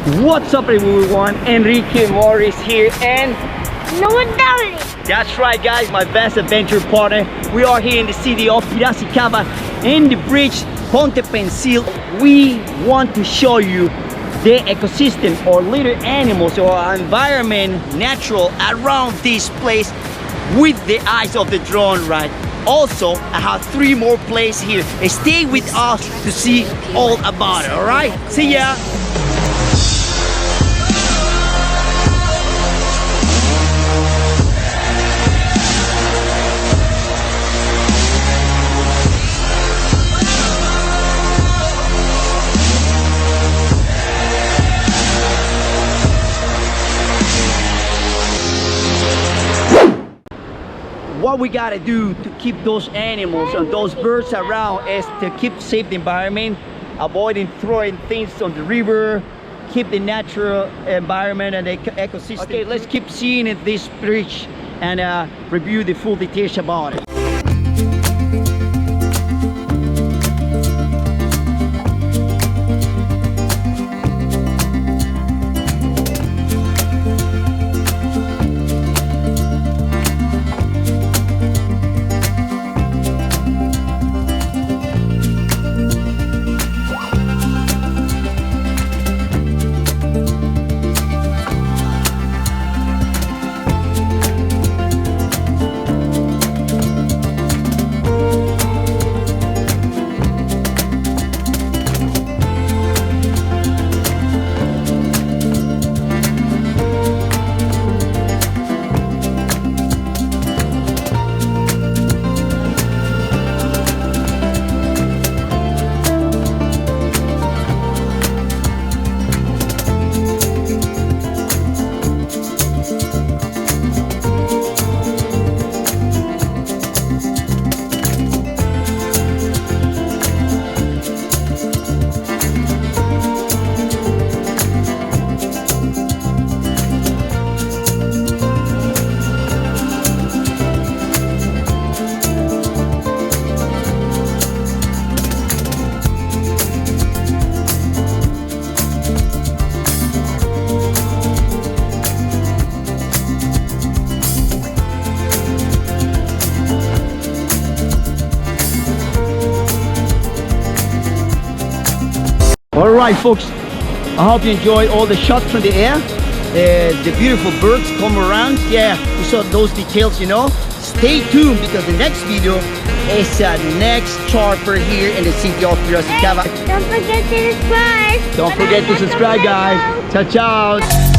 What's up everyone, Enrique Morris here and That's right guys, my best adventure partner. We are here in the city of Piracicaba in the bridge Ponte PÉNSIL. We want to show you the ecosystem or little animals or environment natural around this place with the eyes of the drone, right? Also, I have 3 more places here. Stay with us to see all about it, alright? See ya! What we gotta do to keep those animals and those birds around is to keep safe the environment, avoiding throwing things on the river, keep the natural environment and the ecosystem. Okay, let's keep seeing this bridge and review the full details about it. Alright folks, I hope you enjoyed all the shots from the air. The beautiful birds come around. Yeah, we saw those details, you know. Stay tuned because the next video is next charter here in the city of Piracicaba. Don't forget to subscribe. Don't forget to subscribe guys. Ciao ciao.